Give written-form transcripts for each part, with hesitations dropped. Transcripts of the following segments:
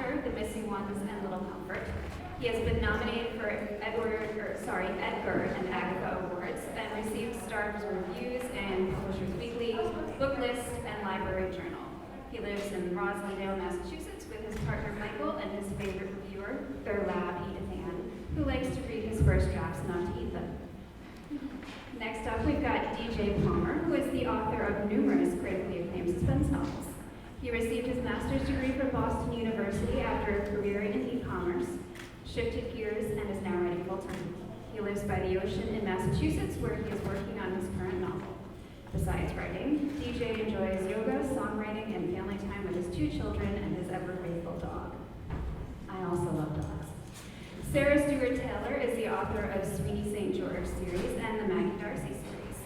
Watcher, The Missing Ones, and Little Comfort. He has been nominated for Edgar and Agatha Awards and received stars reviews in Publishers Weekly, Book List, and Library Journal. He lives in Roslindale, Massachusetts with his partner Michael and his favorite reviewer, their lab, Edith Ann, who likes to read his first drafts and not to eat them. Next up, we've got D.J. Palmer, who is the author of numerous critically acclaimed suspense novels. He received his master's degree from Boston University after a career in e-commerce, shifted gears, and is now writing full-time. He lives by the ocean in Massachusetts, where he is working on his current novel. Besides writing, DJ enjoys yoga, songwriting, and family time with his 2 children and his ever-faithful dog. I also love dogs. Sarah Stewart Taylor is the author of Sweeney St. George series and the Maggie Darcy series.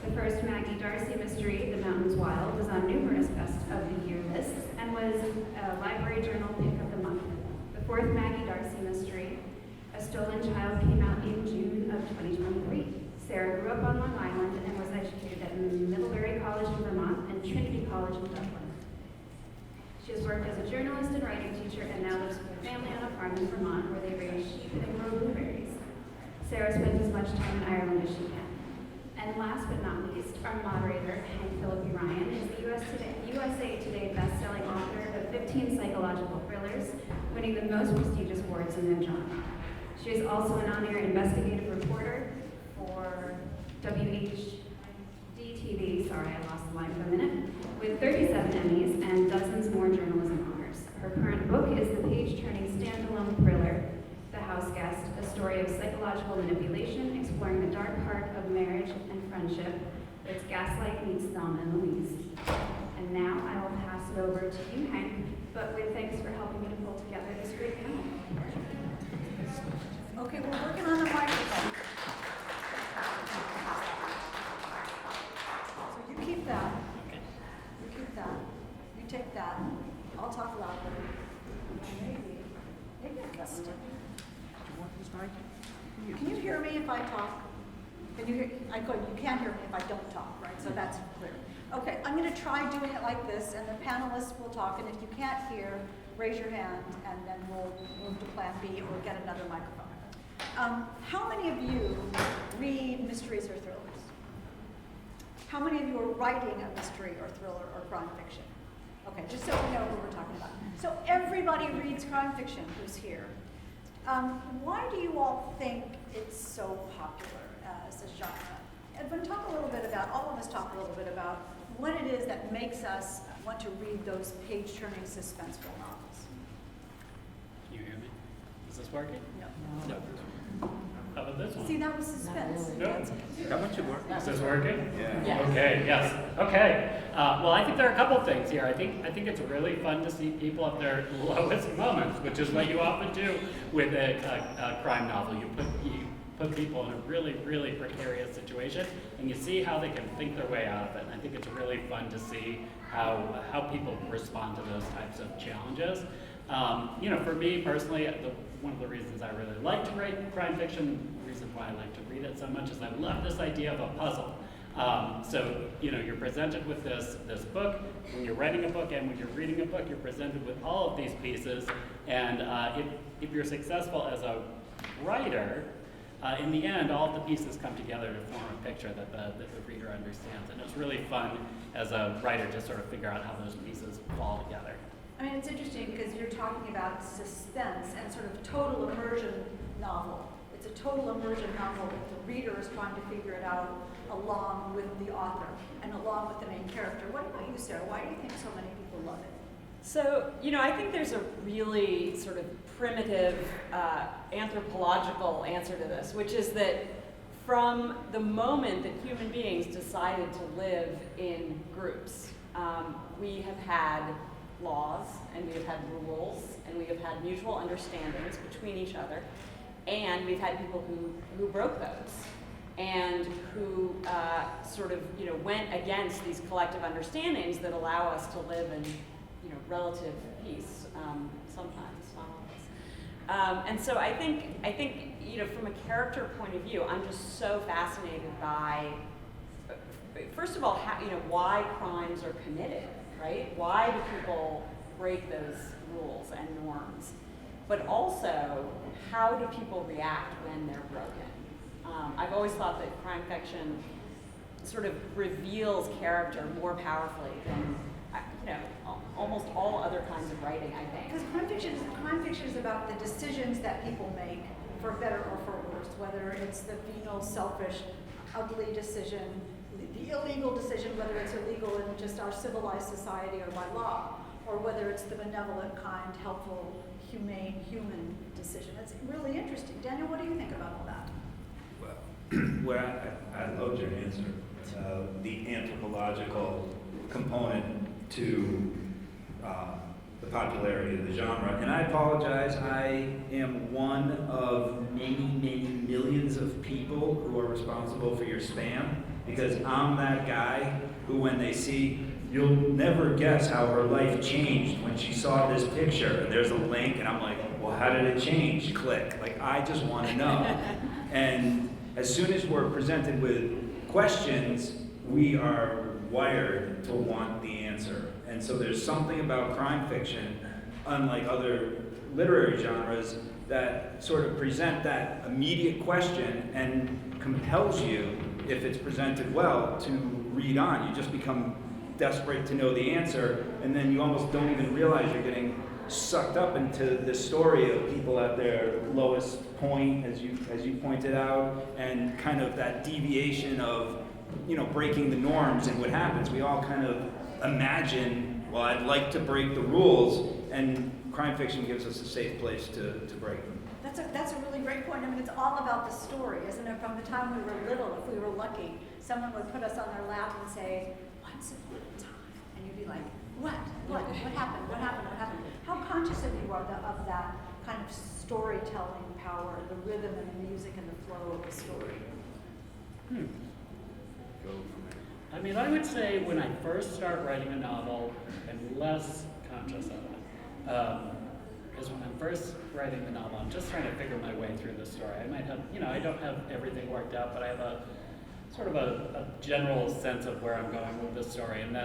The first Maggie Darcy mystery, The Mountains Wild, was on numerous Best of the Year lists and was a Library Journal Pick of the Month. The fourth Maggie Darcy mystery, A Stolen Child, came out in June of 2023. Sarah grew up on Long Island and was educated at Middlebury College in Vermont and Trinity College in Dublin. She has worked as a journalist and writing teacher and now lives with her family on a farm in Vermont where they raise sheep and grow blueberries. Sarah spends as much time in Ireland as she can. And last but not least, our moderator, Phillippi Ryan, is the USA Today best-selling author of 15 psychological thrillers, winning the most prestigious awards in their genre. She is also an on-air investigative reporter for WHD-TV, sorry, I lost the line for a minute, with 37 Emmys and dozens more journalism honors. Her current book is the page-turning standalone thriller, The House Guest, a story of psychological manipulation exploring the dark heart of marriage and friendship. It's Gaslight meets Thelma and Louise. And now I will pass it over to you, Hank, but with thanks for helping me to pull together this great panel. Okay, we're working on the microphone. So you keep that. You keep that. You take that. I'll talk louder. Maybe I can stick. Can you hear me if I talk? Can you hear? You can't hear me if I don't talk, right? So that's clear. Okay, I'm going to try doing it like this, and the panelists will talk. And if you can't hear, raise your hand, and then we'll move to Plan B or get another microphone. How many of you read mysteries or thrillers? How many of you are writing a mystery or thriller or crime fiction? Okay, just so we know who we're talking about. So everybody reads crime fiction who's here. Why do you all think it's so popular as a genre? Edwin, talk a little bit about, all of us talk a little bit about what it is that makes us want to read those page-turning suspenseful novels. Can you hear me? Is this working? No. No. How about this one? See, that was suspense. No. How much it work? Is this working? Yeah. Okay, yes. Okay. Well, I think there are a couple of things here. I think it's really fun to see people at their lowest moments, which is what you often do with a crime novel. You put people in a really, really precarious situation, and you see how they can think their way out of it. And I think it's really fun to see how people respond to those types of challenges. For me personally, one of the reasons I really like to write crime fiction, the reason why I like to read it so much, is I love this idea of a puzzle. You're presented with this book. When you're writing a book and when you're reading a book, you're presented with all of these pieces. And if you're successful as a writer, in the end, all of the pieces come together to form a picture that the reader understands. And it's really fun as a writer to sort of figure out how those pieces fall together. I mean, it's interesting because you're talking about suspense and sort of total immersion novel. It's a total immersion novel that the reader is trying to figure it out along with the author and along with the main character. What about you, Sarah? Why do you think so many people love it? So, I think there's a really sort of primitive anthropological answer to this, which is that from the moment that human beings decided to live in groups, we have had laws, and we have had rules, and we have had mutual understandings between each other, and we've had people who broke those, and who went against these collective understandings that allow us to live in relative peace, sometimes, not always. And so I think from a character point of view, I'm just so fascinated by, first of all, why crimes are committed, right? Why do people break those rules and norms. But also, how do people react when they're broken? I've always thought that crime fiction sort of reveals character more powerfully than, almost all other kinds of writing, I think. Because crime fiction is about the decisions that people make, for better or for worse, whether it's the venal, selfish, ugly decision, the illegal decision, whether it's illegal in just our civilized society or by law, or whether it's the benevolent, kind, helpful, humane, human decision. It's really interesting. Daniel, what do you think about all that? Well, I loved your answer. The anthropological component to the popularity of the genre. And I apologize, I am one of many, many millions of people who are responsible for your spam, because I'm that guy who, when they see, you'll never guess how her life changed when she saw this picture, and there's a link, and I'm like, well, how did it change? Click. Like, I just want to know. And as soon as we're presented with questions, we are wired to want the answer. And so there's something about crime fiction, unlike other literary genres, that sort of present that immediate question and compels you, if it's presented well, to read on. You just become desperate to know the answer, and then you almost don't even realize you're getting sucked up into this story of people at their lowest point, as you pointed out, and kind of that deviation of, breaking the norms and what happens. We all kind of imagine, well, I'd like to break the rules, and crime fiction gives us a safe place to break them. That's a really great point. I mean, it's all about the story, isn't it? From the time we were little, if we were lucky, someone would put us on their lap and say, "Once upon a time," and you'd be like, "What? What happened? What happened? What happened?" How conscious of you are of that kind of storytelling power, the rhythm and the music and the flow of the story? I mean, I would say when I first start writing a novel, I'm less conscious of it. Because when I'm first writing the novel, I'm just trying to figure my way through the story. I might have, I don't have everything worked out, but I have a sort of a general sense of where I'm going with the story. And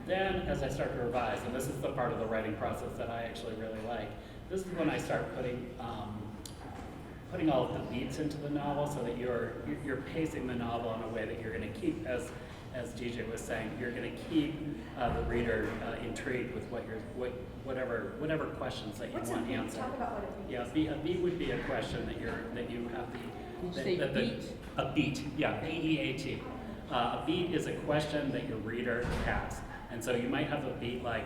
then as I start to revise, and this is the part of the writing process that I actually really like, this is when I start putting all of the beats into the novel, so that you're pacing the novel in a way that you're going to keep, as DJ was saying, you're going to keep the reader intrigued with whatever questions that you want answered. Talk about what a beat is. Yeah, a beat would be a question that you have beat? A beat, yeah, B-E-A-T. A beat is a question that your reader has, and so you might have a beat like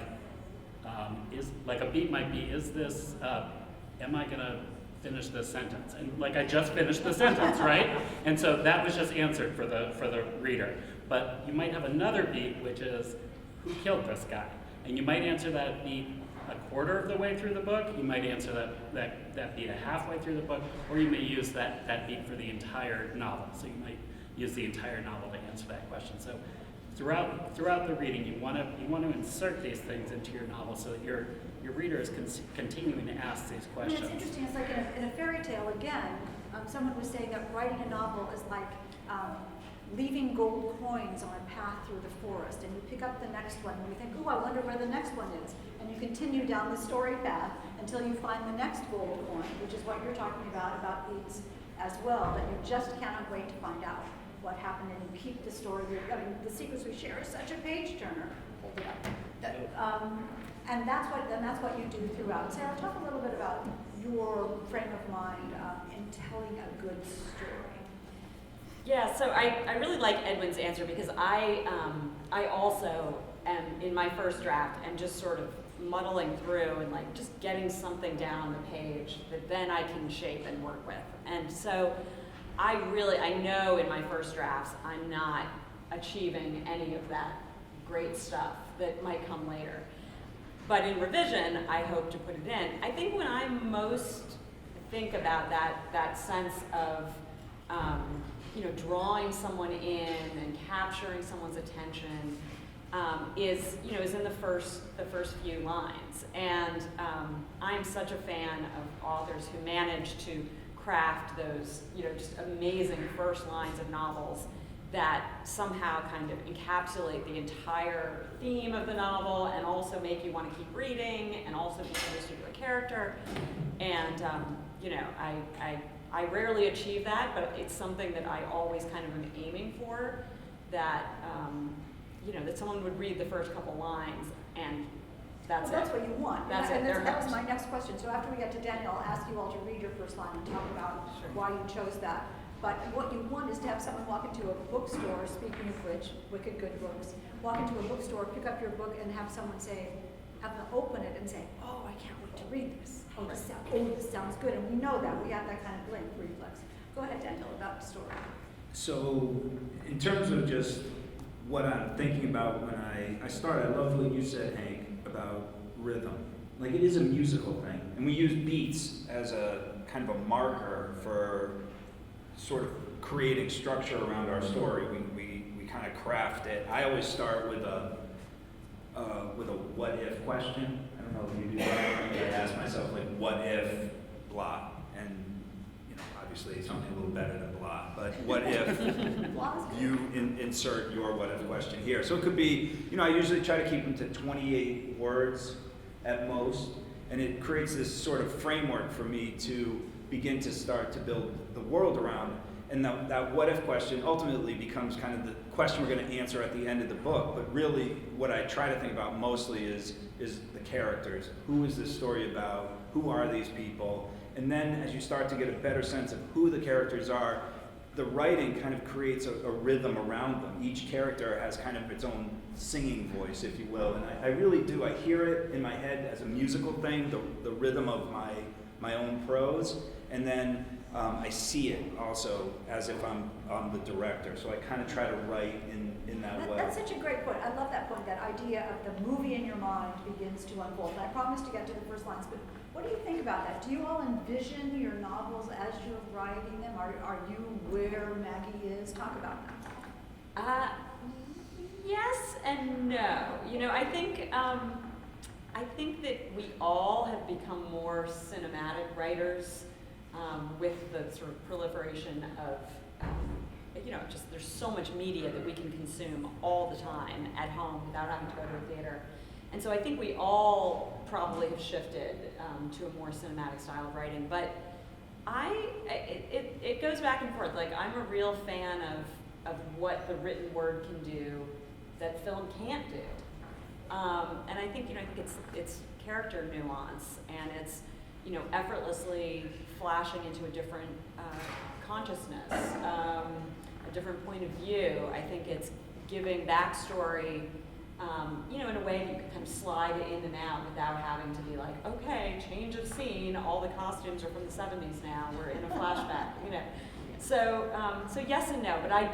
a beat might be, is this? Am I gonna finish this sentence? And like, I just finished the sentence, right? And so that was just answered for the reader. But you might have another beat, which is, who killed this guy? And you might answer that beat a quarter of the way through the book. You might answer that beat a halfway through the book, or you may use that beat for the entire novel. So you might use the entire novel to answer that question. So throughout the reading, you want to insert these things into your novel so that your reader is continuing to ask these I mean, questions. it's interesting. It's like in a fairy tale again. Someone was saying that writing a novel is like leaving gold coins on a path through the forest, and you pick up the next one, and you think, "Oh, I wonder where the next one is," and you continue down the story path until you find the next gold coin, which is what you're talking about beats as well. That you just cannot wait to find out what happened, and you keep the story. I mean, The Secrets We Share is such a page turner. Hold it up. And that's what you do throughout. Sarah, talk a little bit about your frame of mind in telling a good story. Yeah, so I really like Edwin's answer, because I also am, in my first draft, am just sort of muddling through and like just getting something down the page that then I can shape and work with. And so I know in my first drafts I'm not achieving any of that great stuff that might come later. But in revision, I hope to put it in. I think when I most think about that sense of drawing someone in and capturing someone's attention is in the first few lines. And I'm such a fan of authors who manage to craft those just amazing first lines of novels that somehow kind of encapsulate the entire theme of the novel and also make you want to keep reading and also be introduced to a character. And, you know, I rarely achieve that, but it's something that I always kind of am aiming for, that, you know, that someone would read the first couple lines and that's Well, that's it. what you want. That's And it, they're that was hooked. my next question. So after we get to Daniel, I'll ask you all to read your first line and talk about Sure. why you chose that. But what you want is to have someone walk into a bookstore, speaking of which, wicked good books, walk into a bookstore, pick up your book, and have someone say, have them open it and say, oh, I can't wait to read this. Oh, this sounds good. And we know that. We have that kind of blink reflex. Go ahead, Daniel, about the story. So, in terms of just what I'm thinking about when I started, I love what you said, Hank, about rhythm. Like, it is a musical thing, and we use beats as a kind of a marker for sort of creating structure around our story. We kind of craft it. I always start with a what if question. I don't know if you do that. I ask myself, like, what if blah, and you know, obviously something a little better than blah, but what if you insert your what if question here. So it could be, you know, I usually try to keep them to 28 words at most, and it creates this sort of framework for me to begin to start to build the world around. And that what if question ultimately becomes kind of the question we're going to answer at the end of the book. But really, what I try to think about mostly is the characters. Who is this story about? Who are these people? And then as you start to get a better sense of who the characters are, the writing kind of creates a rhythm around them. Each character has kind of its own singing voice, if you will. And I really do. I hear it in my head as a musical thing, the rhythm of my own prose. And then I see it also as if I'm the director. So I kind of try to write in that way. That's such a great point. I love that point, that idea of the movie in your mind begins to unfold. And I promise to get to the first lines, but what do you think about that? Do you all envision your novels as you're writing them? Are you where Maggie is? Talk about that. Yes and no. You know, I think that we all have become more cinematic writers with the sort of proliferation of, you know, just there's so much media that we can consume all the time at home without having to go to a theater. And so I think we all probably have shifted to a more cinematic style of writing. But it goes back and forth. Like, I'm a real fan of what the written word can do that film can't do. And I think, you know, it's character nuance, and it's, you know, effortlessly flashing into a different consciousness, a different point of view. I think it's giving backstory, you know, in a way that you can kind of slide in and out without having to be like, okay, change of scene, all the costumes are from the 70s now, we're in a flashback, you know. So yes and no, but I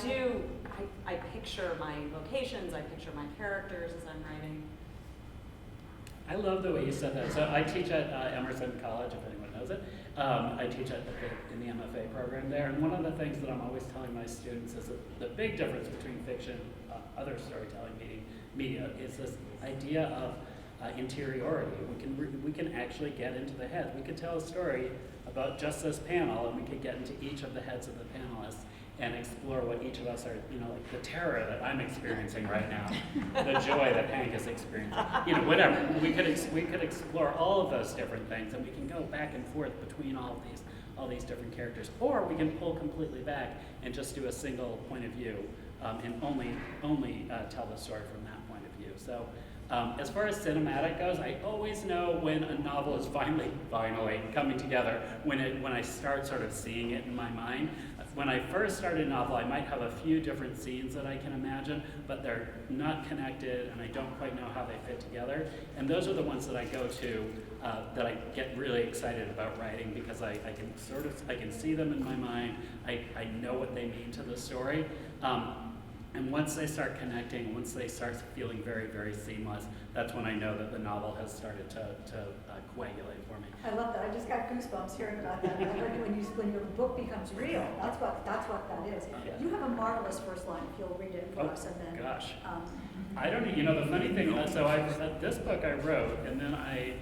picture my locations, I picture my characters as I'm writing. I love the way you said that. So I teach at Emerson College, if anyone knows it. I teach in the MFA program there, and one of the things that I'm always telling my students is that the big difference between fiction, other storytelling media, is this idea of interiority. We can actually get into the head. We could tell a story about just this panel, and we could get into each of the heads of the panelists and explore what each of us are, you know, like the terror that I'm experiencing right now, the joy that Hank is experiencing, you know, whatever. We could explore all of those different things, and we can go back and forth between all these different characters, or we can pull completely back and just do a single point of view, and only tell the story from that point of view. So, as far as cinematic goes, I always know when a novel is finally coming together, when I start sort of seeing it in my mind. When I first started a novel, I might have a few different scenes that I can imagine, but they're not connected, and I don't quite know how they fit together. And those are the ones that I go to, that I get really excited about writing, because I can see them in my mind. I know what they mean to the story. And once they start connecting, once they start feeling very, very seamless, that's when I know that the novel has started to coagulate for me. I love that. I just got goosebumps hearing about that. I heard when your book becomes real. That's what that is. Yeah. You have a marvelous first line. If you'll read it for us, and then. Gosh. I don't. You know, the funny thing. So this book I wrote, and then I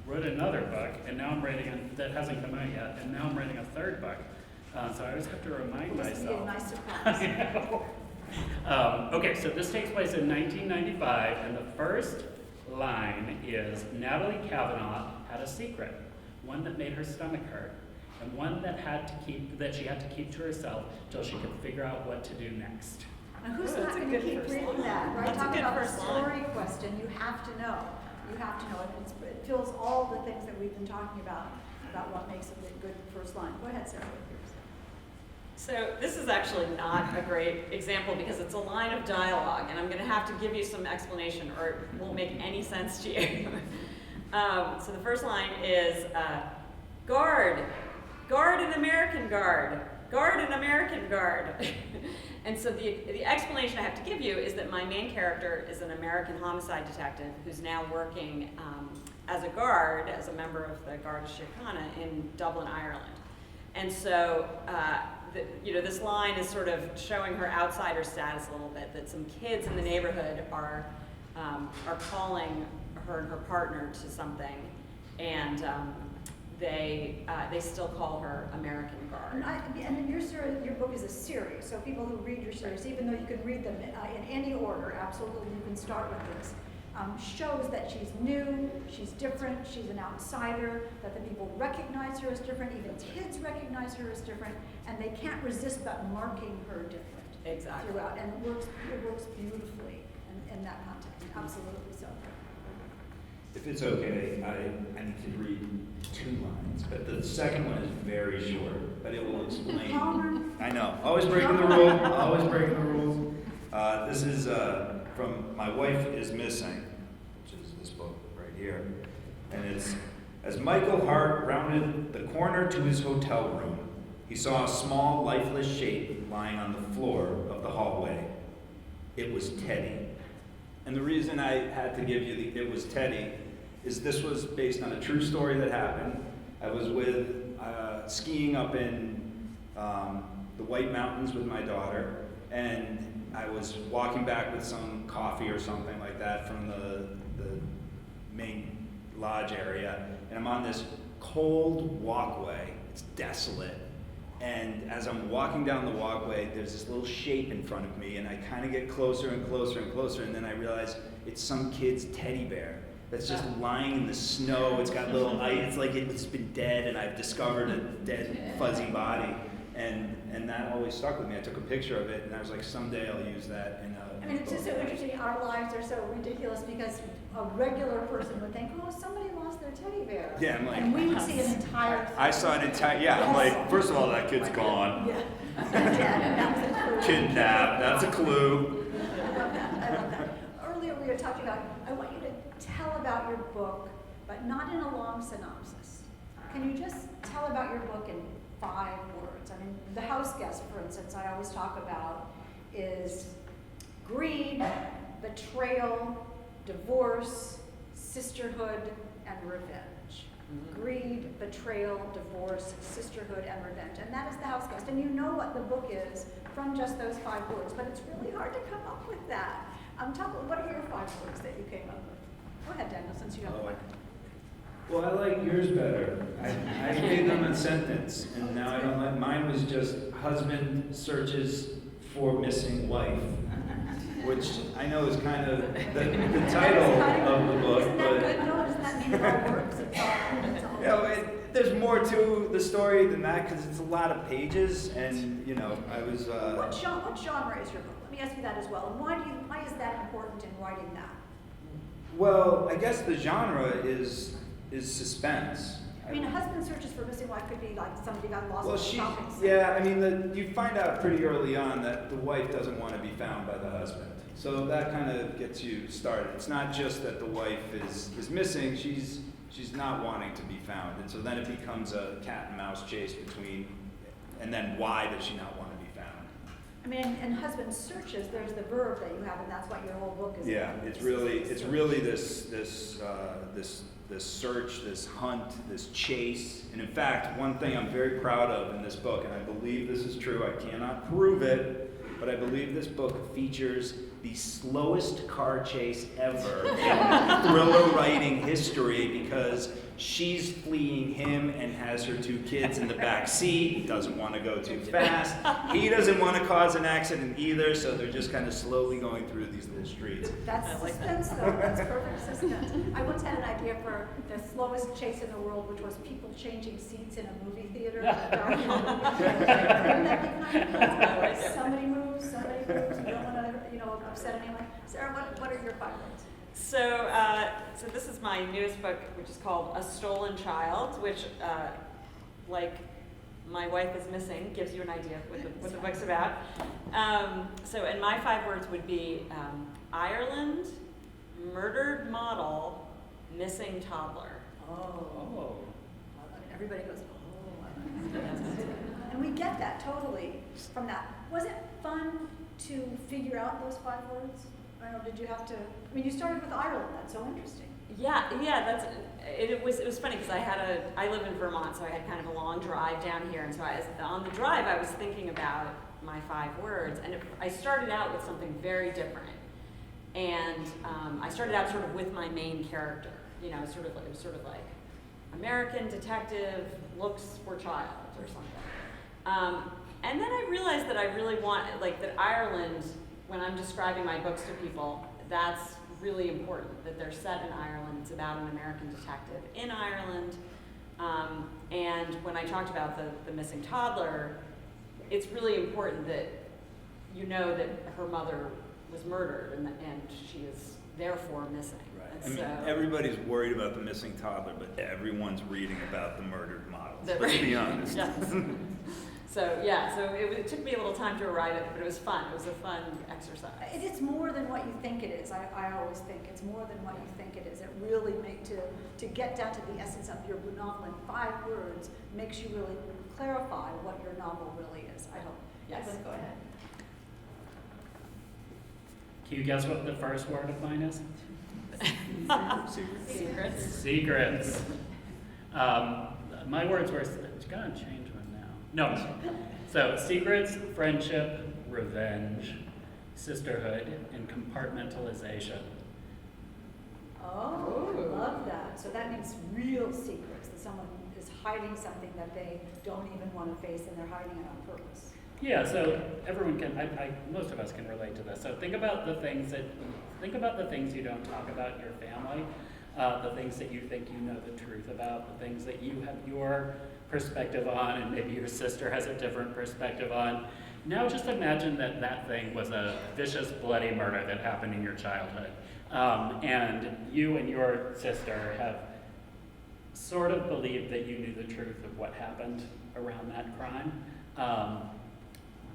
wrote another book, and now I'm writing that hasn't come out yet, and now I'm writing a third book. So I always have to remind This would be a myself. nice surprise. Okay, so this takes place in 1995, and the first line is, Natalie Kavanaugh had a secret, one that made her stomach hurt, and one that she had to keep to herself till she could figure out what to do next. Now, who's Oh, not that's a going to good keep first reading line. that, right? That's a Talking good about the first line. story question, you have to know. You have to know it. It fills all the things that we've been talking about what makes a good first line. Go ahead, Sarah. So this is actually not a great example because it's a line of dialogue, and I'm going to have to give you some explanation or it won't make any sense to you. So the first line is, guard an American guard, guard an American guard. And so the explanation I have to give you is that my main character is an American homicide detective who's now working as a guard, as a member of the Guard of Síochána in Dublin, Ireland. And so, this line is sort of showing her outsider status a little bit, that some kids in the neighborhood are calling her and her partner to something, and they still call her American Guard. And your book is a series, so people who read your series, even though you can read them in any order, absolutely, you can start with this. Shows that she's new, she's different, she's an outsider, that the people recognize her as different, even kids recognize her as different, and they can't resist but marking her different. Exactly. Throughout, and it works beautifully in that context, absolutely so. If it's okay, I need to read 2 lines, but the second one is very short, but it will explain. Palmer. I know, always breaking the rule, always breaking the rules. This is from My Wife is Missing, which is this book right here. And it's, as Michael Hart rounded the corner to his hotel room, he saw a small, lifeless shape lying on the floor of the hallway. It was Teddy. And the reason I had to give you the "it was Teddy" is this was based on a true story that happened. I was skiing up in the White Mountains with my daughter, and I was walking back with some coffee or something like that from the main lodge area, and I'm on this cold walkway. It's desolate. And as I'm walking down the walkway, there's this little shape in front of me, and I kind of get closer and closer and closer, and then I realize it's some kid's teddy bear that's just lying in the snow. It's got little ice. It's like it's been dead, and I've discovered a dead, fuzzy body. And that always stuck with me. I took a picture of it, and I was like, someday I'll use that in a It's just so interesting. Our lives are so ridiculous because a regular person would think, oh, somebody lost their teddy bear. Yeah, I'm like, and we would see an entire thing. I saw an entire, yeah, I'm like, first of all, that kid's gone. Yeah. That was a clue. Kidnapped, that's a clue. I love that. Earlier we were talking about, I want you to tell about your book, but not in a long synopsis. Can you just tell about your book in 5 words? I mean, The House Guest, for instance, I always talk about is greed, betrayal, divorce, sisterhood, and revenge. Greed, betrayal, divorce, sisterhood, and revenge. And that is The House Guest. And you know what the book is from just those 5 words, but it's really hard to come up with that. What are your 5 words that you came up with? Go ahead, Daniel, since you have the mic. Well, I like yours better. I made them a sentence, and now I don't like, mine was just husband searches for missing wife, which I know is kind of the title of the book. Isn't that good? No, doesn't that mean it all works? It's all Yeah, there's more to the story than that because it's a lot of pages, and I was. What genre is your book? Let me ask you that as well. And why is that important in writing that? Well, I guess the genre is suspense. I mean, a husband searches for missing wife could be like somebody got lost Well, in a shopping center. yeah, I mean, you find out pretty early on that the wife doesn't want to be found by the husband. So that kind of gets you started. It's not just that the wife is missing, she's not wanting to be found. And so then it becomes a cat and mouse chase between, and then why does she not want to be found? I mean, in husband searches, there's the verb that you have, and that's what your whole book is. Yeah, it's really this search, this hunt, this chase. And in fact, one thing I'm very proud of in this book, and I believe this is true, I cannot prove it, but I believe this book features the slowest car chase ever in thriller writing history, because she's fleeing him and has her 2 kids in the back seat, doesn't want to go too fast. He doesn't want to cause an accident either, so they're just kind of slowly going through these little streets. That's I like suspense, though. That's perfect suspense. I once had an idea for the slowest chase in the world, which was people changing seats in a movie theater. Wouldn't that be kind of cool? Somebody moves, you don't want to, upset anyone. Sarah, what are your 5 words? So, so this is my newest book, which is called A Stolen Child, which, like My Wife is Missing, gives you an idea of what the book's about. And my 5 words would be Ireland, murdered model, missing toddler. Oh. Everybody goes, oh. And we get that totally from that. Was it fun to figure out those 5 words? I don't know, did you have to, you started with Ireland, that's so interesting. Yeah, it was funny because I live in Vermont, so I had kind of a long drive down here, and so on the drive I was thinking about my 5 words, and I started out with something very different. And I started out sort of with my main character, it was sort of like American detective looks for child or something. And then I realized that I really want, that Ireland, when I'm describing my books to people, that's really important, that they're set in Ireland. It's about an American detective in Ireland. And when I talked about the missing toddler, it's really important that you know that her mother was murdered and she is therefore missing. Right. Everybody's worried about the missing toddler, but everyone's reading about the murdered models. Let's be honest. Yes. So it took me a little time to arrive at it, but it was fun. It was a fun exercise. It's more than what you think it is. I always think it's more than what you think it is. It really to get down to the essence of your novel in 5 words makes you really clarify what your novel really is, I hope. Yes. Edwin, go ahead. Can you guess what the first word of mine is? Secrets. Secrets. My words were, it's gonna change one now. No. So secrets, friendship, revenge, sisterhood, and compartmentalization. Oh, I love that. So that means real secrets, that someone is hiding something that they don't even want to face and they're hiding it on purpose. Yeah, so everyone can, most of us can relate to this. So think about the things you don't talk about in your family, the things that you think you know the truth about, the things that you have your perspective on, and maybe your sister has a different perspective on. Now just imagine that thing was a vicious, bloody murder that happened in your childhood. And you and your sister have sort of believed that you knew the truth of what happened around that crime.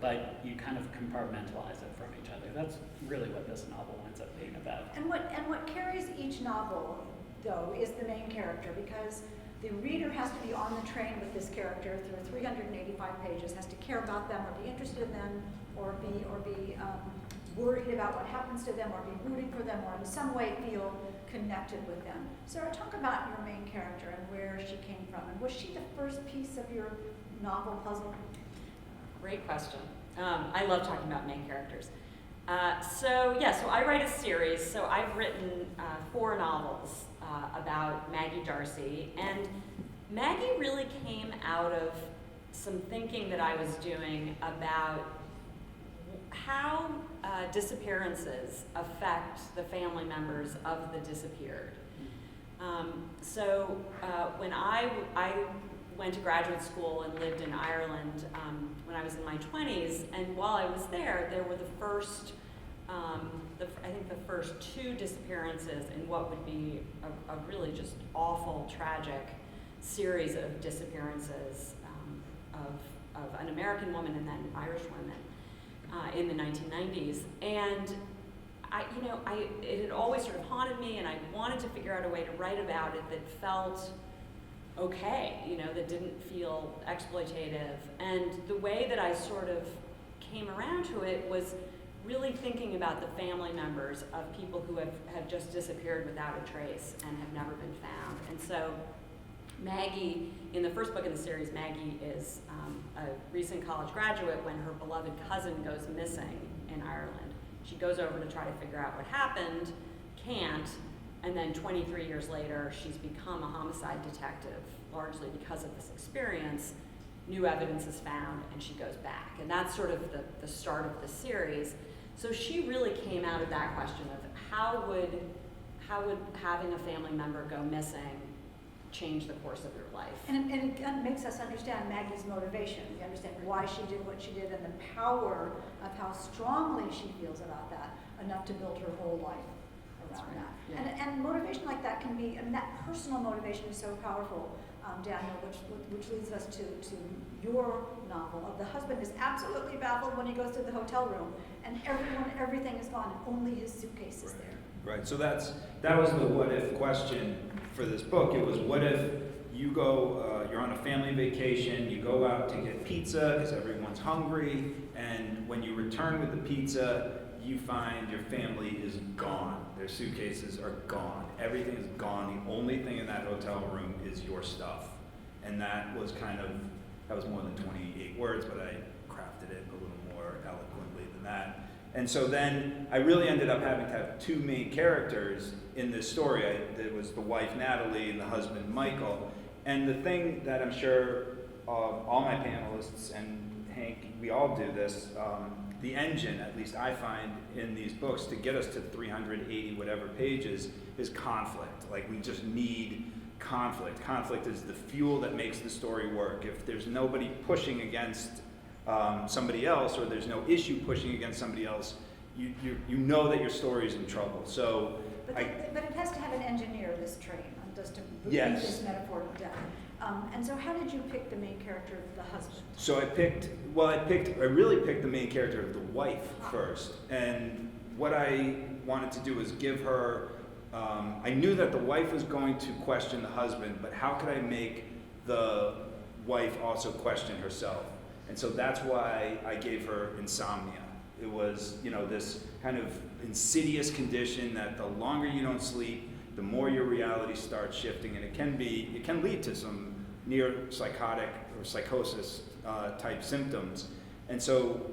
But you kind of compartmentalize it from each other. That's really what this novel ends up being about. And what carries each novel, though, is the main character, because the reader has to be on the train with this character through 385 pages, has to care about them or be interested in them or be worried about what happens to them or be rooting for them or in some way feel connected with them. Sarah, talk about your main character and where she came from. And was she the first piece of your novel puzzle? Great question. I love talking about main characters. So I write a series. So I've written 4 novels about Maggie Darcy, and Maggie really came out of some thinking that I was doing about how disappearances affect the family members of the disappeared. When I went to graduate school and lived in Ireland when I was in my 20s, and while I was there were the first, I think the first 2 disappearances in what would be a really just awful, tragic series of disappearances of an American woman and then Irish women in the 1990s. And it had always sort of haunted me, and I wanted to figure out a way to write about it that felt okay, that didn't feel exploitative. And the way that I sort of came around to it was really thinking about the family members of people who have just disappeared without a trace and have never been found. And so Maggie, in the first book in the series, Maggie is a recent college graduate when her beloved cousin goes missing in Ireland. She goes over to try to figure out what happened, can't, And then 23 years later, she's become a homicide detective, largely because of this experience. New evidence is found, and she goes back. And that's sort of the start of the series. So she really came out of that question of how would having a family member go missing change the course of your life? And it makes us understand Maggie's motivation. We understand why she did what she did and the power of how strongly she feels about that, enough to build her whole life around that. Yeah. And motivation like that can be, and that personal motivation is so powerful, Daniel, which leads us to your novel of the husband is absolutely baffled when he goes to the hotel room and everything is gone and only his suitcase is there. Right, so that was the what if question for this book. It was, what if you go, you're on a family vacation, you go out to get pizza because everyone's hungry, and when you return with the pizza, you find your family is gone. Their suitcases are gone. Everything is gone. The only thing in that hotel room is your stuff. And that was more than 28 words, but I crafted it a little more eloquently than that. And so then I really ended up having to have two main characters in this story. There was the wife, Natalie, and the husband, Michael. And the thing that I'm sure all my panelists and Hank, we all do this, the engine, at least I find in these books, to get us to 380 whatever pages is conflict. Like, we just need conflict. Conflict is the fuel that makes the story work. If there's nobody pushing against somebody else, or there's no issue pushing against somebody else, you know that your story is in trouble. So, but it has to have an engineer, this train, just to repeat Yes. this metaphor to death. And so how did you pick the main character, the husband? So I really picked the main character of the wife first. And what I wanted to do was give her, I knew that the wife was going to question the husband, but how could I make the wife also question herself? And so that's why I gave her insomnia. It was, this kind of insidious condition that the longer you don't sleep, the more your reality starts shifting, and it can lead to some near psychotic or psychosis type symptoms. And so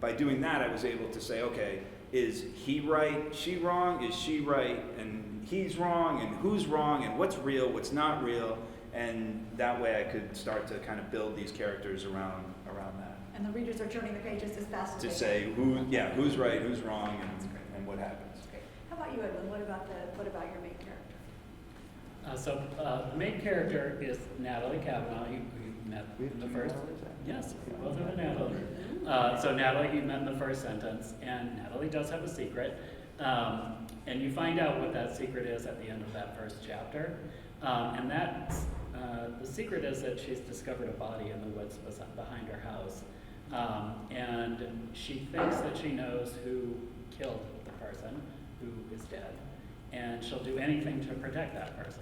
by doing that, I was able to say, okay, is he right, she wrong, is she right, and he's wrong, and who's wrong, and what's real, what's not real, and that way I could start to kind of build these characters around that. And the readers are turning the pages as fast as To they say who's right, who's wrong, and what happens. Great. How about you, Edwin? What about your main character? The main character is Natalie Kavanaugh, you met in the first. Yes, both of them Natalie. So Natalie, you met in the first sentence, and Natalie does have a secret, and you find out what that secret is at the end of that first chapter, and that's the secret is that she's discovered a body in the woods behind her house, and she thinks that she knows who killed the person who is dead, and she'll do anything to protect that person.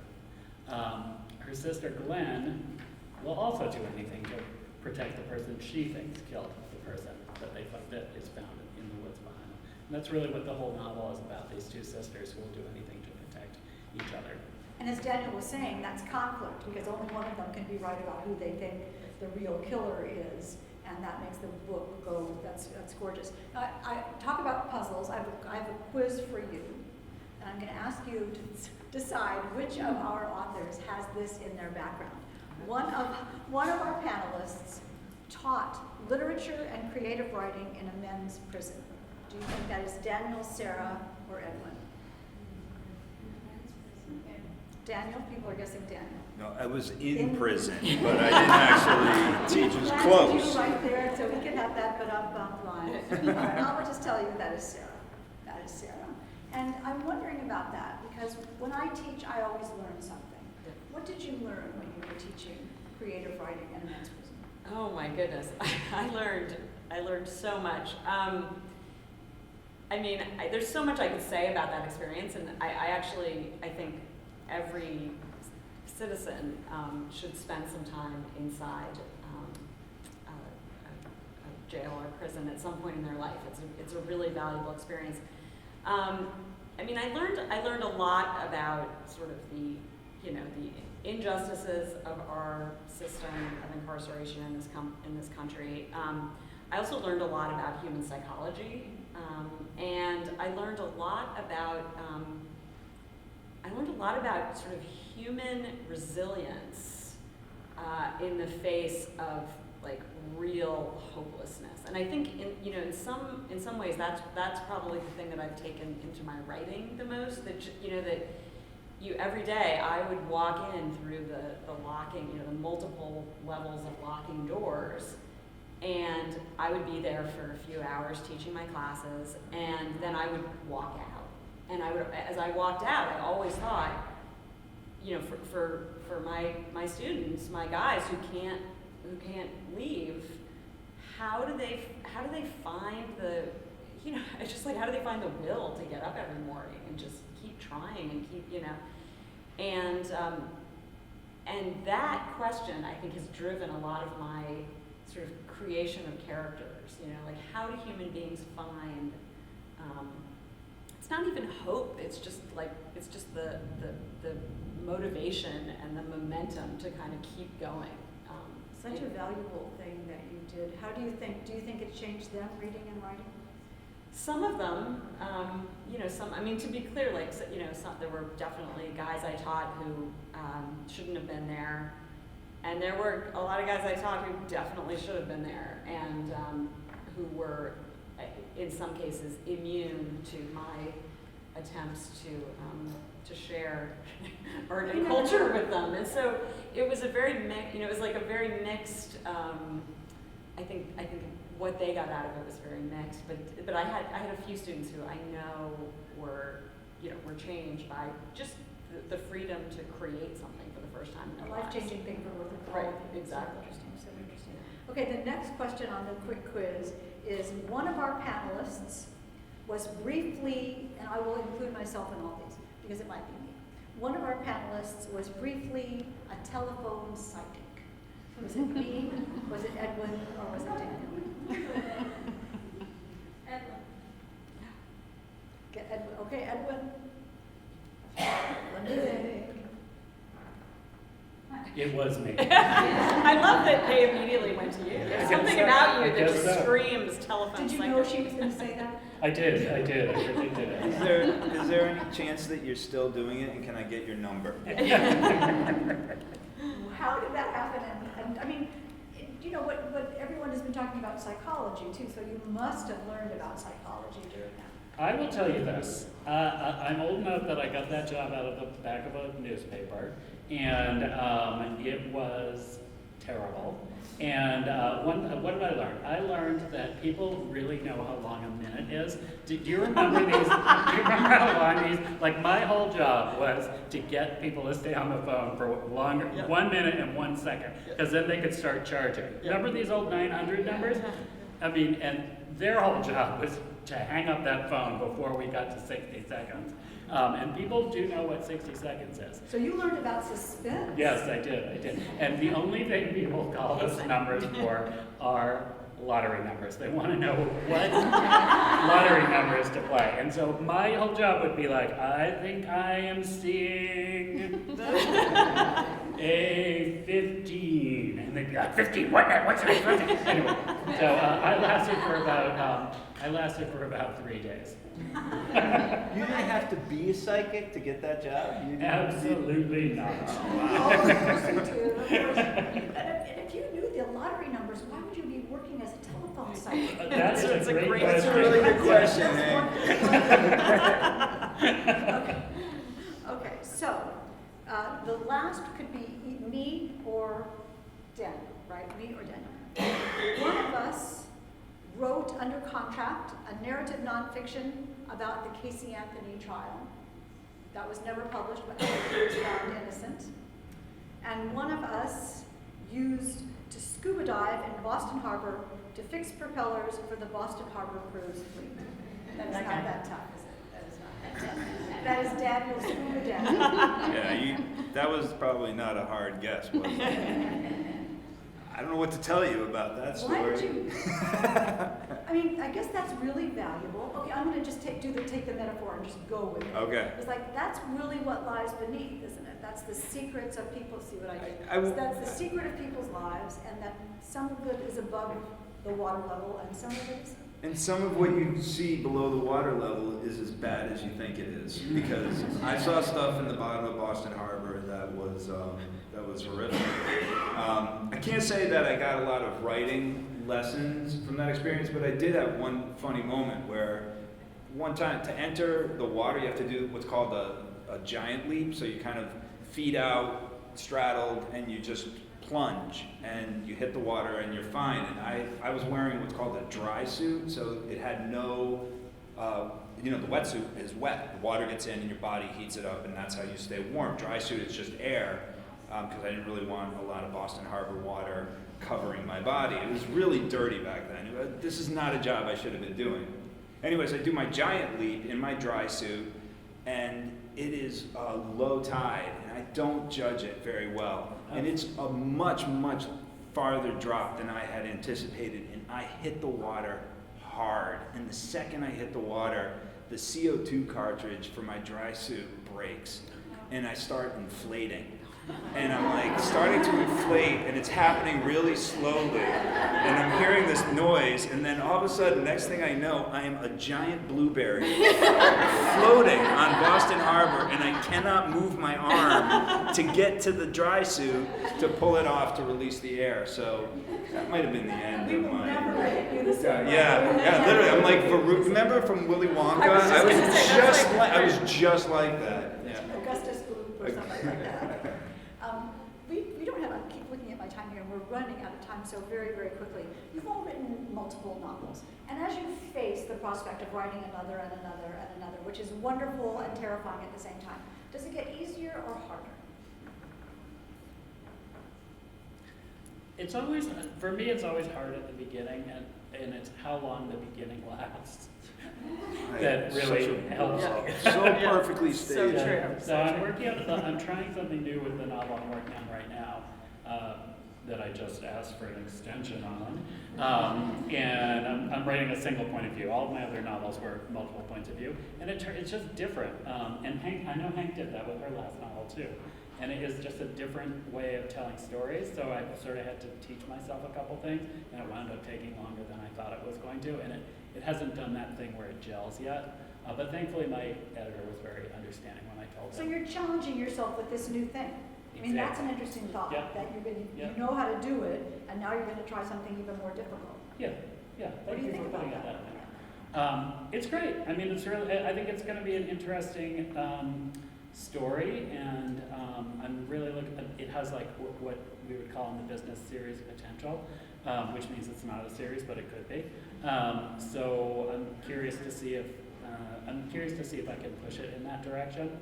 Her sister Gwen will also do anything to protect the person she thinks killed the person that is found in the woods behind them. And that's really what the whole novel is about, these two sisters who will do anything to protect each other. And as Daniel was saying, that's conflict, because only one of them can be right about who they think the real killer is, and that makes the book go, that's gorgeous. Now, I talk about puzzles. I have a quiz for you, and I'm going to ask you to decide which of our authors has this in their background. One of our panelists taught literature and creative writing in a men's prison. Do you think that is Daniel, Sarah, or Edwin? Daniel? People are guessing Daniel. No, I was in prison, but I didn't actually teach. It was close. You right there, so we can have that, but I'm line. All right, I'll just tell you that is Sarah. That is Sarah. And I'm wondering about that, because when I teach, I always learn something. What did you learn when you were teaching creative writing in a men's prison? Oh my goodness, I learned so much. There's so much I could say about that experience, and I think every citizen should spend some time inside a jail or prison at some point in their life. It's a really valuable experience. I learned a lot about sort of the injustices of our system of incarceration in this country. I also learned a lot about human psychology, and I learned a lot about I learned a lot about sort of human resilience in the face of like real hopelessness. And I think in some ways that's probably the thing that I've taken into my writing the most. That that you every day I would walk in through the locking, the multiple levels of locking doors, and I would be there for a few hours teaching my classes, and then I would walk out. And as I walked out, I always thought, for my students, my guys who can't leave, how do they find the, it's just like, how do they find the will to get up every morning and just keep trying and keep, and that question I think has driven a lot of my sort of creation of characters. Like how do human beings find? It's not even hope. It's just the motivation and the momentum to kind of keep going. Such a valuable thing that you did. How do you think it changed them reading and writing? Some of them, to be clear, there were definitely guys I taught who shouldn't have been there, and there were a lot of guys I taught who definitely should have been there, and who were, in some cases, immune to my attempts to share art and culture with them, and so it was a very mixed. I think what they got out of it was very mixed, but I had a few students who I know were changed by just the freedom to create something for the first time in A their lives. life-changing thing for both of them. Right, exactly. So interesting. Okay, the next question on the quick quiz is, one of our panelists was briefly, and I will include myself in all these because it might be me. One of our panelists was briefly a telephone psychic. Was it me, was it Edwin, or was it Daniel? Edwin. Get Edwin. Okay, Edwin. Let me think. It was me. I love that they immediately went to you. There's something about you that just so. screams telephone Did you psychic. know she was going to say that? I did. I predicted it. Is there any chance that you're still doing it, and can I get your number? How did that happen? And I mean, what everyone has been talking about psychology too, so you must have learned about psychology during that. I will tell you this. I'm old enough that I got that job out of the back of a newspaper, and it was terrible. And what did I learn? I learned that people really know how long a minute is. Do you remember these? Do you remember how long these? Like my whole job was to get people to stay on the phone for longer, 1 minute and 1 second, because then they could start charging. Remember these old 900 numbers? I mean, and their whole job was to hang up that phone before we got to 60 seconds. And people do know what 60 seconds is. So you learned about suspense. Yes, I did. And the only thing people call those numbers for are lottery numbers. They want to know what lottery numbers to play. And so my whole job would be like, I think I am seeing a 15. And they'd be like, 15? What's the next one? Anyway, so I lasted for about 3 days. You didn't have to be a psychic to get that job? You didn't Absolutely not. Oh, of course you do, of course. And if you knew the lottery numbers, why would you be working as a telephone psychic? That's a great question. That's a really good question, Okay, so the last could be me or Daniel, right? Me or Daniel. One of us wrote under contract a narrative nonfiction about the Casey Anthony trial. That was never published, but he was found innocent. And one of us used to scuba dive in Boston Harbor to fix propellers for the Boston Harbor cruise fleet. That is not that tough, is it? That is not that tough. That is Daniel's scuba diving. Yeah, that was probably not a hard guess, was it? I don't know what to tell you about that story. Why did you? I mean, I guess that's really valuable. Okay, I'm going to just take the metaphor and just go with it. Okay. It's like that's really what lies beneath, isn't it? That's the secrets of people. See what I did? That's the secret of people's lives, and that some of it is above the water level, and some of it is And some of what you see below the water level is as bad as you think it is, because I saw stuff in the bottom of Boston Harbor that was horrific. I can't say that I got a lot of writing lessons from that experience, but I did have one funny moment where one time to enter the water you have to do what's called a giant leap. So you kind of feet out, straddled, and you just plunge and you hit the water and you're fine. And I was wearing what's called a dry suit, so it had no, the wetsuit is wet. The water gets in and your body heats it up, and that's how you stay warm. Dry suit is just air, because I didn't really want a lot of Boston Harbor water covering my body. It was really dirty back then. This is not a job I should have been doing. Anyways, I do my giant leap in my dry suit, and it is low tide, and I don't judge it very well. And it's a much, much farther drop than I had anticipated, and I hit the water hard. And the second I hit the water, the CO2 cartridge for my dry suit breaks, and I start inflating. And I'm like starting to inflate, and it's happening really slowly. And I'm hearing this noise, and then all of a sudden, next thing I know, I am a giant blueberry floating on Boston Harbor, and I cannot move my arm to get to the dry suit to pull it off to release the air. So that might have been the end We of will my. never make you the same. Yeah, literally. I'm like, remember from Willy Wonka? I was just like that. Yeah. Augustus Gloop or something like that. We don't have, I keep looking at my time here, and we're running out of time, so very, very quickly. You've all written multiple novels, and as you face the prospect of writing another and another and another, which is wonderful and terrifying at the same time, does it get easier or harder? It's always, for me, it's always hard at the beginning, and it's how long the beginning lasts. That really helps. So perfectly So stated. true. So I'm working on, I'm trying something new with the novel I'm working on right now, that I just asked for an extension on. And I'm writing a single point of view. All of my other novels were multiple points of view, and it's just different. And I know Hank did that with her last novel too. And it is just a different way of telling stories, so I sort of had to teach myself a couple things, and it wound up taking longer than I thought it was going to, and it hasn't done that thing where it gels yet, but thankfully my editor was very understanding when I told him. So you're challenging yourself with this new thing. I mean, that's an interesting thought, Yeah. that you Yeah. know how to do it, and now you're going to try something even more difficult. Yeah, What thank do you you think for putting about it that? that way. It's great. I mean, it's really, I think it's going to be an interesting story, and I'm really looking. It has like what we would call in the business series potential, which means it's not a series, but it could be. So I'm curious to see if I can push it in that direction.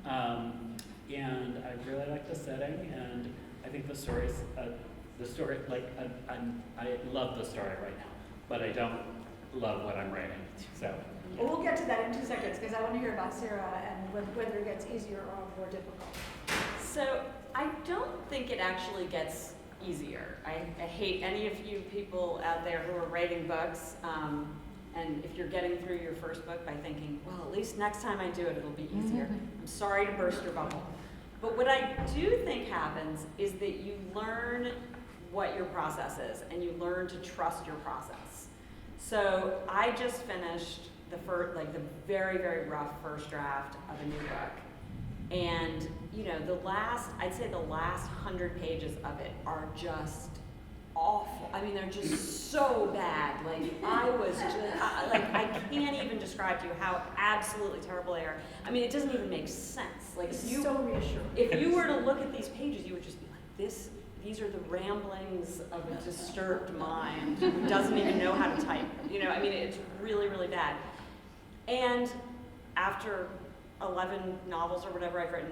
And I really like the setting, and I think the story like I love the story right now, but I don't love what I'm writing. So. Well, we'll get to that in 2 seconds, because I want to hear about Sarah and whether it gets easier or more difficult. So I don't think it actually gets easier. I hate any of you people out there who are writing books, and if you're getting through your first book by thinking, well, at least next time I do it, it'll be easier. I'm sorry to burst your bubble. But what I do think happens is that you learn what your process is, and you learn to trust your process. So I just finished the very, very rough first draft of a new book. And, I'd say the last 100 pages of it are just awful. I mean, they're just so bad. Like, I can't even describe to you how absolutely terrible they are. I mean, it doesn't even make sense. Like, It's so reassuring. if you were to look at these pages, you would just be like, these are the ramblings of a disturbed mind who doesn't even know how to type. It's really, really bad. And after 11 novels or whatever I've written,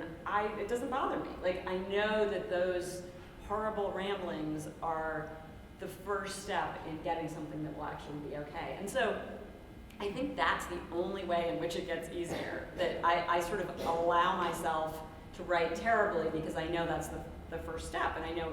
it doesn't bother me. Like, I know that those horrible ramblings are the first step in getting something that will actually be okay. And so I think that's the only way in which it gets easier, that I sort of allow myself to write terribly because I know that's the first step, and I know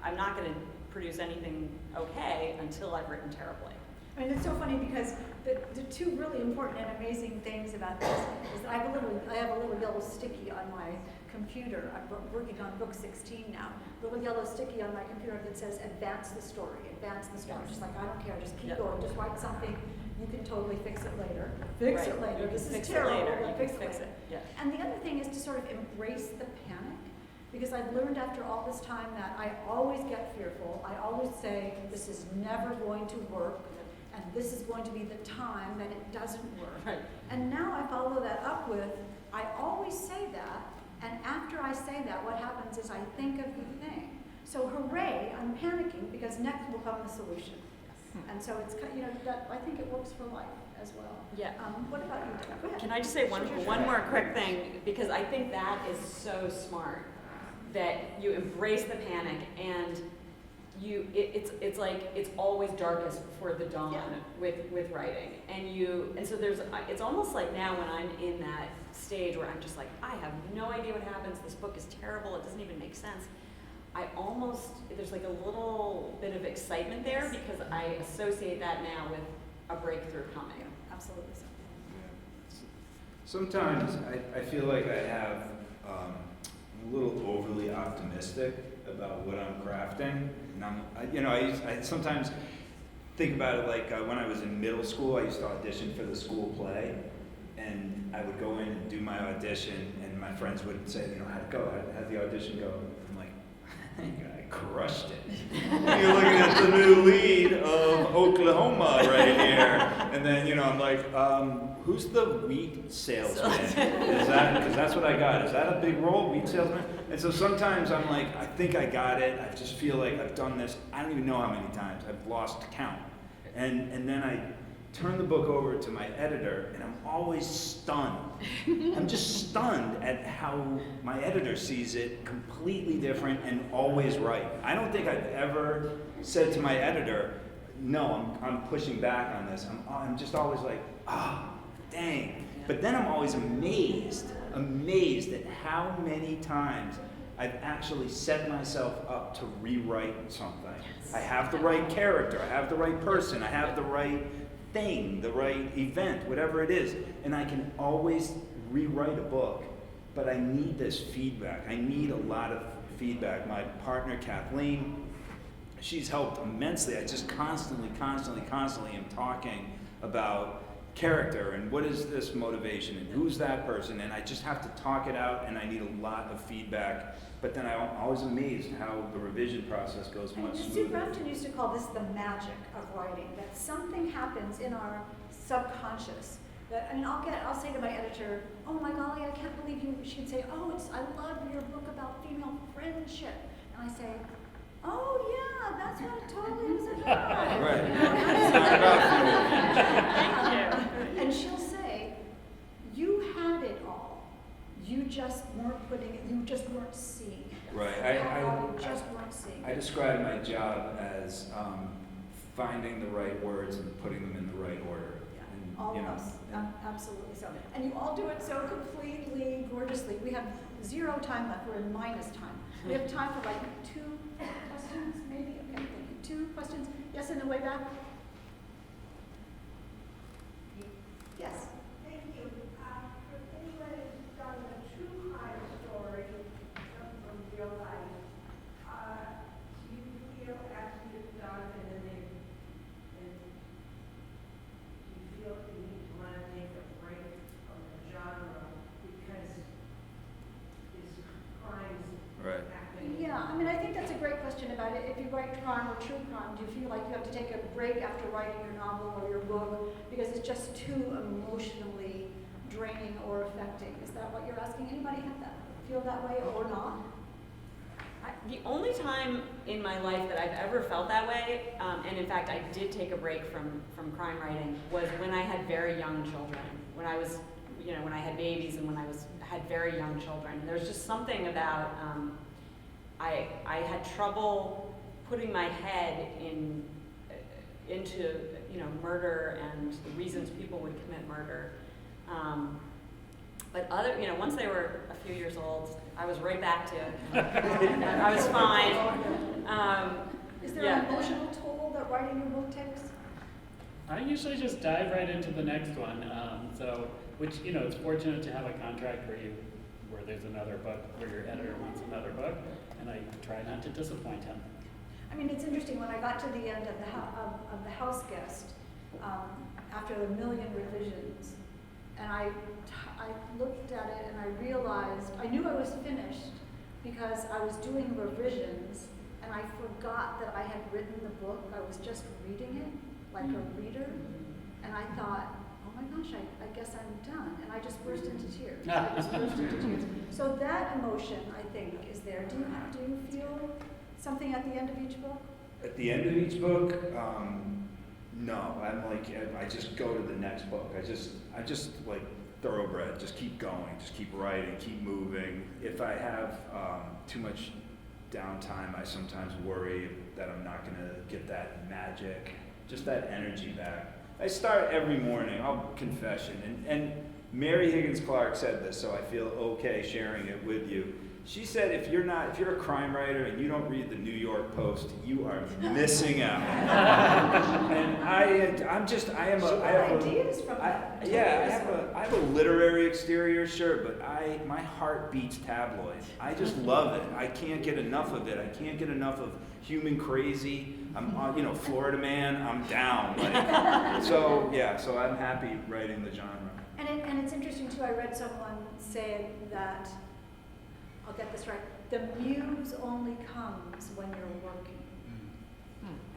I'm not going to produce anything okay until I've written terribly. I mean, it's so funny because the two really important and amazing things about this is that I have a little yellow sticky on my computer. I'm working on book 16 now. Little yellow sticky on my computer that says advance the story, advance the story. Just like, I don't care, just keep going, just write something you can totally fix it later. Fix it Right. later, You can this is fix it terrible, later. but You fix can it fix later. it. Yeah. And the other thing is to sort of embrace the panic, because I've learned after all this time that I always get fearful. I always say, this is never going to work, and this is going to be the time that it doesn't work. Right. And now I follow that up with, I always say that, and after I say that, what happens is I think of the thing. So hooray, I'm panicking, because next will come the solution. And so it's, that, I think it works for life as well. Yeah. What about you, Deb? Go ahead. Can I just say Sure, sure, one sure. more quick thing, because I think that is so smart, that you embrace the panic and it's like it's always darkest before the dawn with writing, and so it's almost like now when I'm in that stage where I'm just like, I have no idea what happens, this book is terrible, it doesn't even make sense. There's like a little bit of excitement there because I associate that now with a breakthrough coming. Absolutely. Sometimes I feel like I have a little overly optimistic about what I'm crafting, and I sometimes think about it like when I was in middle school, I used to audition for the school play, and I would go in and do my audition, and my friends would say, how'd it go? How'd the audition go? I'm like, I crushed it. You're looking at the new lead of Oklahoma right here, and then I'm like, who's the wheat salesman? Because that's what I got. Is that a big role, wheat salesman? And so sometimes I'm like, I think I got it. I just feel like I've done this. I don't even know how many times. I've lost count. And then I turn the book over to my editor, and I'm always stunned. I'm just stunned at how my editor sees it completely different and always right. I don't think I've ever said to my editor, no, I'm pushing back on this. I'm just always like, dang. But then I'm always amazed at how many times I've actually set myself up to rewrite something. I have the right character, I have the right person, I have the right thing, the right event, whatever it is, and I can always rewrite a book, but I need this feedback. I need a lot of feedback. My partner, Kathleen, she's helped immensely. I just constantly am talking about character and what is this motivation and who's that person, and I just have to talk it out, and I need a lot of feedback. But then I'm always amazed how the revision process goes much Steve smoother. Brampton used to call this the magic of writing, that something happens in our subconscious. I'll say to my editor, oh my golly, I can't believe you, she'd say, I love your book about female friendship. And I say, oh yeah, that's what it totally is about. Right. It's not about Thank you. And she'll say, you had it all. You just weren't putting it, you just weren't seeing it. Right. You just weren't seeing I it. describe my job as finding the right words and putting them in the right order. And, Almost, absolutely so. And you all do it so completely gorgeously. We have 0 time left, we're in minus time. We have time for like 2 questions, maybe? Okay, thank you. 2 questions? Yes, in the way back? Yes. Thank you. For anyone who's done a true crime story from real life, do you feel after you've done it and do you feel you need to want to take a break from the genre because these crimes Right. happen? Yeah, I think that's a great question about it. If you write crime or true crime, do you feel like you have to take a break after writing your novel or your book because it's just too emotionally draining or affecting? Is that what you're asking? Anybody have that, feel that way or not? The only time in my life that I've ever felt that way, and in fact I did take a break from crime writing, was when I had very young children. When I was, when I had babies and when I had very young children. There's just something about, I had trouble putting my head into murder and the reasons people would commit murder. But once they were a few years old, I was right back to it. I was fine. Is there an emotional toll that writing your book takes? I usually just dive right into the next one. It's fortunate to have a contract where there's another book, where your editor wants another book, and I try not to disappoint him. It's interesting, when I got to the end of the house guest, after a million revisions. And I looked at it and I realized, I knew I was finished because I was doing revisions and I forgot that I had written the book. I was just reading it like a reader. And I thought, oh my gosh, I guess I'm done. And I just burst into tears. I just burst into tears. So that emotion, I think, is there. Do you feel something at the end of each book? At the end of each book, no. I'm like, I just go to the next book. I just like thoroughbred. Just keep going. Just keep writing. Keep moving. If I have too much downtime, I sometimes worry that I'm not gonna get that magic, just that energy back. I start every morning. I'll confession, and Mary Higgins Clark said this, so I feel okay sharing it with you. She said, if you're a crime writer and you don't read the New York Post, you are missing out. And I have a literary exterior, sure, but my heart beats tabloid. I just love it. I can't get enough of it. I can't get enough of human crazy. I'm, Florida man. I'm down. So I'm happy writing the genre. And it's interesting too. I read someone say that, I'll get this right, the muse only comes when you're working.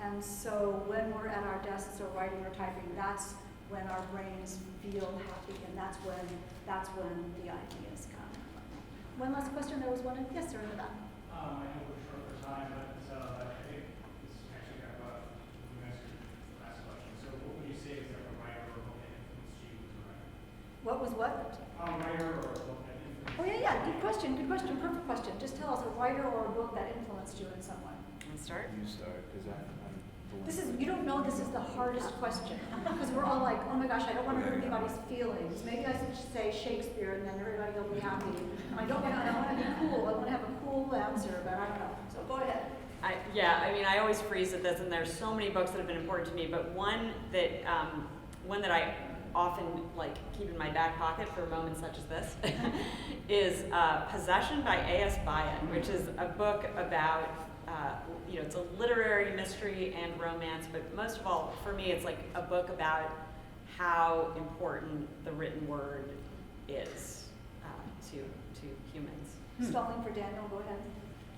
And so when we're at our desks or writing or typing, that's when our brains feel happy, and that's when the ideas come. One last question. There was one. Yes, sir, in the back. I know we're short for time, but I think this is actually kind of you answered the last question. So what would you say is like a writer or a book that influenced you as a writer? What was what? A writer or a book that influenced Oh yeah. Good question. Perfect question. Just tell us a writer or a book that influenced you in some way. Let's start. You start, because I'm You don't know this is the hardest question, because we're all like, oh my gosh, I don't want to hurt anybody's feelings. Maybe I should say Shakespeare and then everybody will be happy. I want to be cool. I want to have a cool answer, but I don't know. So go ahead. I always freeze at this, and there's so many books that have been important to me, but one that I often keep in my back pocket for moments such as this is Possession by A.S. Byatt, which is a book about it's a literary mystery and romance, but most of all, for me, it's like a book about how important the written word is to humans. Stalling for Daniel, go ahead.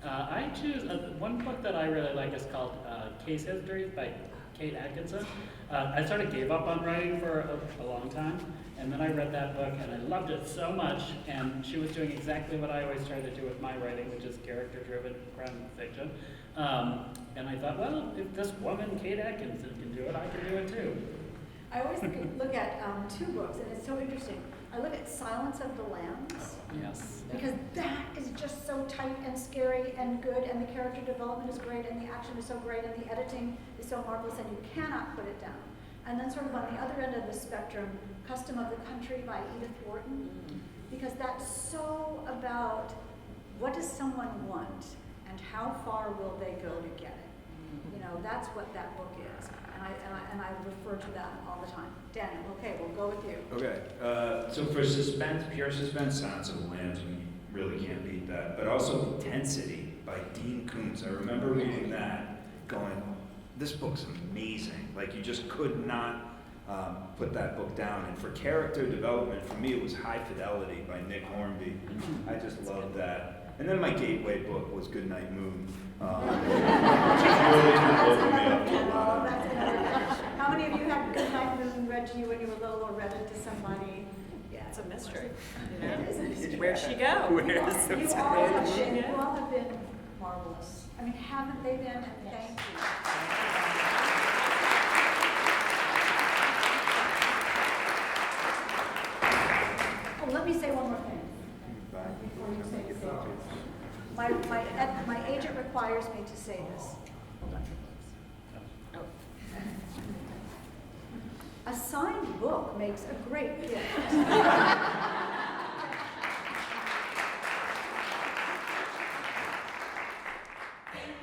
I choose one book that I really like is called Case Histories by Kate Atkinson. I sort of gave up on writing for a long time, and then I read that book and I loved it so much, and she was doing exactly what I always try to do with my writing, which is character-driven crime fiction. And I thought, well, if this woman, Kate Atkinson, can do it, I can do it too. I always look at two books, and it's so interesting. I look at Silence of the Lambs. Yes. Because that is just so tight and scary and good, and the character development is great, and the action is so great, and the editing is so marvelous, and you cannot put it down. And then sort of on the other end of the spectrum, Custom of the Country by Edith Wharton, because that's so about what does someone want, and how far will they go to get it. That's what that book is, and I refer to that all the time. Daniel, okay, we'll go with you. Okay, so for suspense, pure suspense, Silence of the Lambs, we really can't beat that. But also Intensity by Dean Koontz. I remember reading that, going, this book's amazing. You just could not put that book down. And for character development, for me, it was High Fidelity by Nick Hornby. I just loved that. And then my gateway book was Goodnight Moon, which really opened me up to a lot. How many of you had Goodnight Moon read to you when you were little, or read it to somebody? Yeah, It's a mystery. It is a mystery. Where'd she go? You all have been marvelous. I mean, haven't they been? And thank you. Oh, let me say one more thing. Before you say it. My agent requires me to say this. Hold on. A signed book makes a great gift. Thank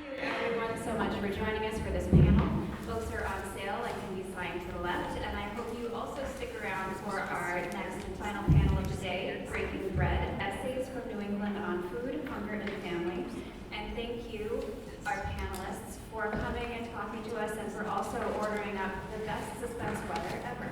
you everyone so much for joining us for this panel. Books are on sale and can be signed to the left, and I hope you also stick around for our next and final panel of the day, Breaking Bread, Essays from New England on Food, Hunger, and Family. And thank you, our panelists, for coming and talking to us, and for also ordering up the best suspense weather ever.